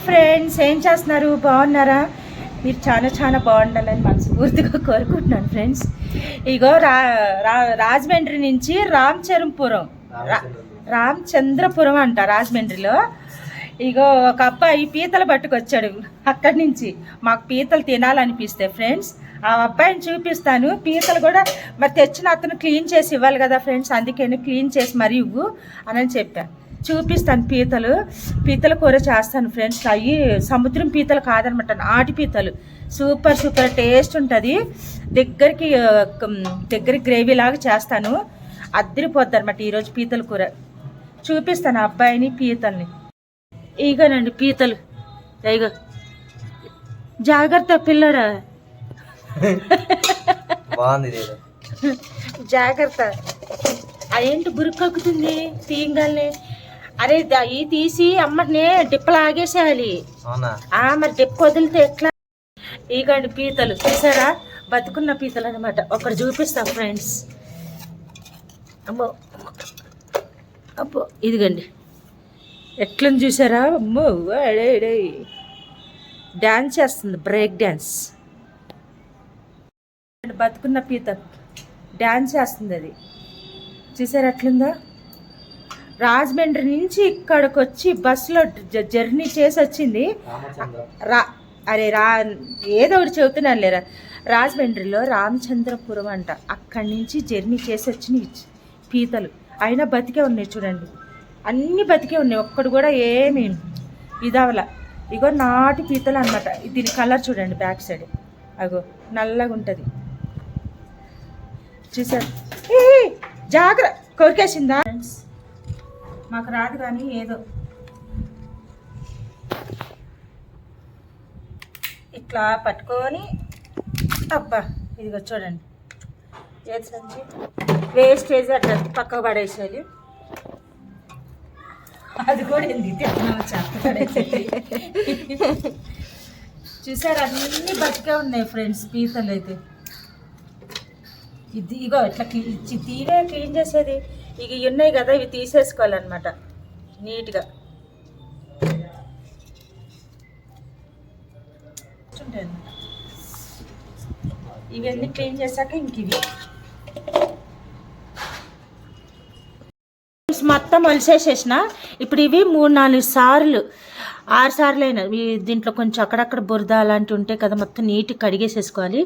Friends, ఏం చేస్తున్నారు? బాగున్నారా? మీరు చాలా చాలా బాగుండాలని మనస్ఫూర్తిగా కోరుకుంటున్నాను ఫ్రెండ్స్. ఇగో రాజమండ్రి నుంచి రామచంద్రపురం అంట రాజమండ్రిలో. ఇగో ఒక అబ్బాయి పీతలు పట్టుకొచ్చాడు అక్కడి నుంచి. మాకు పీతలు తినాలనిపిస్తే ఫ్రెండ్స్ ఆ అబ్బాయిని చూపిస్తాను. పీతలు కూడా మరి తెచ్చిన అతను క్లీన్ చేసి ఇవ్వాలి కదా ఫ్రెండ్స్, అందుకని క్లీన్ చేసి మరి ఇవ్వు అని చెప్పాను. చూపిస్తాను. పీతల కూర చేస్తాను ఫ్రెండ్స్. అవి సముద్రం పీతలు కాదనమాట, నాటి పీతలు. సూపర్ సూపర్ టేస్ట్ ఉంటుంది. దగ్గరికి గ్రేవీ లాగా చేస్తాను. అద్దరిపోద్ది అనమాట ఈరోజు పీతల కూర. చూపిస్తాను అబ్బాయిని పీతల్ని. ఇగోనండి పీతలు. ఇగో జాగ్రత్త పిల్లడా, జాగ్రత్త. అదేంటి బురుక్కుతుంది తీయంగానే? అరే అవి తీసి అమ్మనే డిప్పలు ఆగేసేయాలి. మరి డిప్ప వదిలితే ఎట్లా? ఇగండి పీతలు చూసారా, బతుకున్న పీతలు అనమాట. ఒకటి చూపిస్తాం ఫ్రెండ్స్. అమ్మో అబ్బో, ఇదిగండి ఎట్లని చూసారా? అమ్మో డ్యాన్స్ చేస్తుంది, బ్రేక్ డ్యాన్స్. బతుకున్న పీతలు డ్యాన్స్ చేస్తుంది. అది చూసారు ఎట్లుందో? రాజమండ్రి నుంచి ఇక్కడికి వచ్చి బస్సులో జర్నీ చేసి వచ్చింది. ఏదో ఒకటి చెబుతున్నాను లేరా. రాజమండ్రిలో రామచంద్రపురం అంట, అక్కడి నుంచి జర్నీ చేసి వచ్చిన పీతలు. అయినా బతికే ఉన్నాయి చూడండి, అన్నీ బతికే ఉన్నాయి. ఒక్కడు కూడా ఏమి ఇదవల. ఇగో నాటి పీతలు అనమాట. దీని కలర్ చూడండి, బ్యాక్ సైడ్ అగో నల్లగా ఉంటుంది. చూసారు? జాగ్రత్త, కొరికేసిందా ఫ్రెండ్స్? మాకు రాదు కానీ ఏదో ఇట్లా పట్టుకొని, అబ్బా ఇదిగో చూడండి, చేతి సంచి వేస్టేజ్ అట్లా పక్కకు పడేసేది. అది కూడా ఎందుకు తిన్నాము, చెత్త పడేసేది. చూసారు, అన్నీ బతికే ఉన్నాయి ఫ్రెండ్స్ పీతలు అయితే. ఇగో ఇట్లా క్లీన్ చేసేది. ఇవి ఉన్నాయి కదా, ఇవి తీసేసుకోవాలన్నమాట నీట్గా. ఇవన్నీ క్లీన్ చేశాక ఇంక ఇవి మొత్తం ఒలిసేసేసిన. ఇప్పుడు ఇవి 3-4 సార్లు 6 సార్లు అయినా దీంట్లో కొంచెం అక్కడక్కడ బురద అలాంటివి ఉంటాయి కదా, మొత్తం నీట్గా కడిగేసేసుకోవాలి.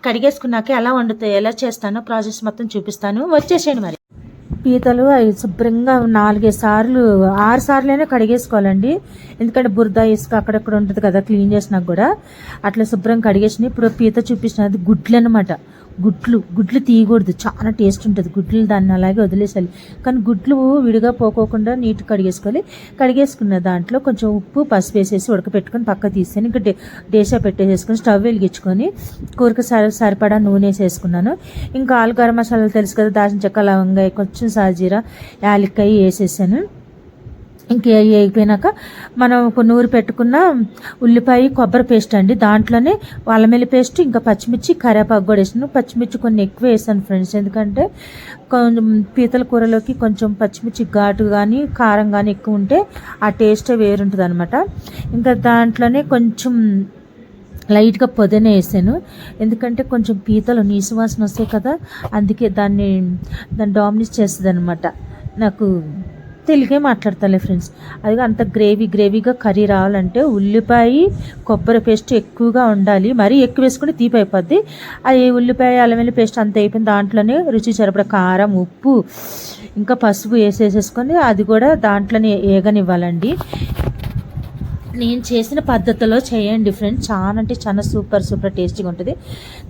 కడిగేసుకున్నాక ఎలా వండుతాయి, ఎలా చేస్తానో ప్రాసెస్ మొత్తం చూపిస్తాను. వచ్చేసేయండి. మరి పీతలు అవి శుభ్రంగా 4-5 సార్లు 6 సార్లైనా కడిగేసుకోవాలండి. ఎందుకంటే బురద ఇసుక అక్కడక్కడ ఉంటుంది కదా, క్లీన్ చేసినాక కూడా అట్లా శుభ్రం కడిగేసిన. ఇప్పుడు పీత చూపించినది గుడ్లు అనమాట. గుడ్లు తీయకూడదు, చాలా టేస్ట్ ఉంటుంది. గుడ్లు దాన్ని అలాగే వదిలేసాలి. కానీ గుడ్లు విడిగా పోకోకుండా నీట్గా కడిగేసుకోవాలి. కడిగేసుకున్న దాంట్లో కొంచెం ఉప్పు పసుపు వేసేసి ఉడకపెట్టుకొని పక్క తీసేసి ఇంకా డేసా పెట్టేసేసుకొని స్టవ్ వెలిగించుకొని కూరకు సరిపడా నూనె వేసేసుకున్నాను. ఇంకా ఆలు గరం మసాలాలు తెలుసు కదా, దాల్చిన చెక్క లవంగాయ కొంచెం సాజీరా యాలక్కాయ వేసేసాను. ఇంక అయిపోయినాక మనం నూరు పెట్టుకున్న ఉల్లిపాయ కొబ్బరి పేస్ట్ అండి, దాంట్లోనే అల్లం పేస్ట్ ఇంకా పచ్చిమిర్చి కరివేపాకు కూడా వేసాను. పచ్చిమిర్చి కొన్ని ఎక్కువ వేసాను ఫ్రెండ్స్, ఎందుకంటే కొంచెం పీతల కూరలోకి కొంచెం పచ్చిమిర్చి ఘాటు కానీ కారం కానీ ఎక్కువ ఉంటే ఆ టేస్టే వేరుంటుంది అనమాట. ఇంకా దాంట్లోనే కొంచెం లైట్గా పుదీనా వేసాను, ఎందుకంటే కొంచెం పీతలు నీసు వాసన వస్తాయి కదా, అందుకే దాన్ని డామినేట్ చేస్తుంది అనమాట. నాకు తెలుగే మాట్లాడతాలే ఫ్రెండ్స్. అది అంత గ్రేవీగా కర్రీ రావాలంటే ఉల్లిపాయ కొబ్బరి పేస్ట్ ఎక్కువగా ఉండాలి. మరీ ఎక్కువ వేసుకుని తీపి అయిపోద్ది. అది ఉల్లిపాయ అల్లం పేస్ట్ అంత అయిపోయింది. దాంట్లోనే రుచి సరిపడా కారం ఉప్పు ఇంకా పసుపు వేసేసేసుకొని అది కూడా దాంట్లోనే ఏగనివ్వాలండి. నేను చేసిన పద్ధతిలో చేయండి ఫ్రెండ్స్, చాలా అంటే చాలా సూపర్ టేస్టీగా ఉంటుంది.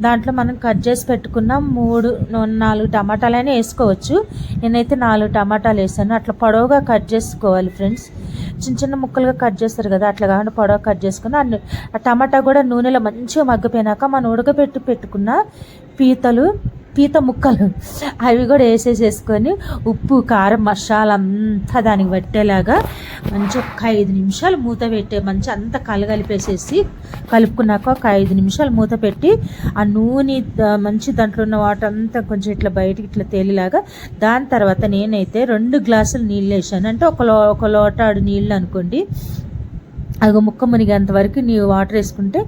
దాంట్లో మనం కట్ చేసి పెట్టుకున్న 3-4 టమాటాలైనా వేసుకోవచ్చు. నేనైతే 4 టమాటాలు వేసాను. అట్లా పొడవుగా కట్ చేసుకోవాలి ఫ్రెండ్స్. చిన్న ముక్కలుగా కట్ చేస్తారు కదా, అట్లా కాకుండా పొడవుగా కట్ చేసుకుని ఆ టమాటా కూడా నూనెలో మంచిగా మగ్గిపోయినాక మనం పెట్టుకున్న పీత ముక్కలు అవి కూడా వేసేసేసుకొని ఉప్పు కారం మసాలా అంతా దానికి పట్టేలాగా మంచి ఒక 5 నిమిషాలు మూత పెట్టే మంచి అంతా కలుపుకున్నాక ఒక 5 నిమిషాలు మూత పెట్టి ఆ నూనె మంచి దాంట్లో ఉన్న వాటర్ అంతా కొంచెం ఇట్లా బయటికి ఇట్లా తేలిలాగా. దాని తర్వాత నేనైతే 2 గ్లాసులు నీళ్ళు వేసాను, అంటే ఒక లోటాడు నీళ్ళు అనుకోండి. అది ముక్క మునిగేంత వరకు నీవు వాటర్ వేసుకుంటే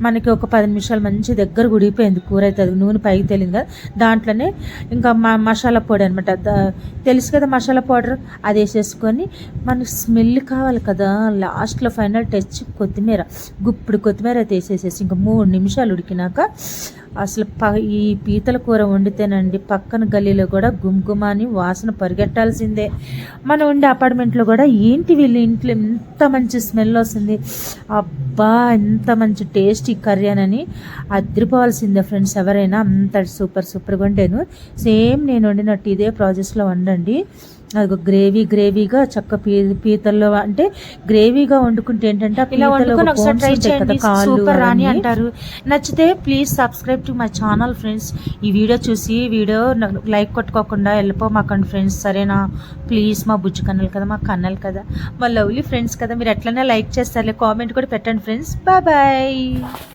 మనకి ఒక 10 నిమిషాలు మంచి దగ్గర ఉడికిపోయింది కూర అయితే. అది నూనె పైకి తెలియదు కదా, దాంట్లోనే ఇంకా మసాలా పొడి అనమాట, తెలుసు కదా మసాలా పౌడర్, అది వేసేసుకొని మనకి స్మెల్ కావాలి కదా, లాస్ట్లో ఫైనల్ టచ్ కొత్తిమీర, గుప్పుడు కొత్తిమీర అయితే వేసేసేసి ఇంకా 3 నిమిషాలు ఉడికినాక అసలు ఈ పీతల కూర వండితేనండి పక్కన గల్లీలో కూడా గుమ్గుమాని వాసన పరిగెట్టాల్సిందే. మనం ఉండే అపార్ట్మెంట్లో కూడా ఏంటి వీళ్ళు ఇంట్లో ఎంత మంచి స్మెల్ వస్తుంది, అబ్బా ఎంత మంచి టేస్టీ కర్రీ అని అదిరిపోవాల్సిందే ఫ్రెండ్స్. ఎవరైనా అంత సూపర్గా వండాను, సేమ్ నేను వండినట్టు ఇదే ప్రాసెస్లో వండండి. అది గ్రేవీగా చక్క పీతల్లో అంటే గ్రేవీగా వండుకుంటే ఏంటంటే ఇలా వండుకొని ఒకసారి ట్రై చేయండి, సూపర్ రాని అంటారు. నచ్చితే please subscribe to my channel friends. ఈ వీడియో చూసి లైక్ కొట్టుకోకుండా వెళ్ళిపోమాకండి ఫ్రెండ్స్, సరేనా? ప్లీజ్ మా బుజ్జి కన్నలు కదా, మా కన్నలు కదా, మా లవ్లీ ఫ్రెండ్స్ కదా, మీరు ఎట్లనే లైక్ చేస్తారులే, కామెంట్ కూడా పెట్టండి ఫ్రెండ్స్. బాయ్.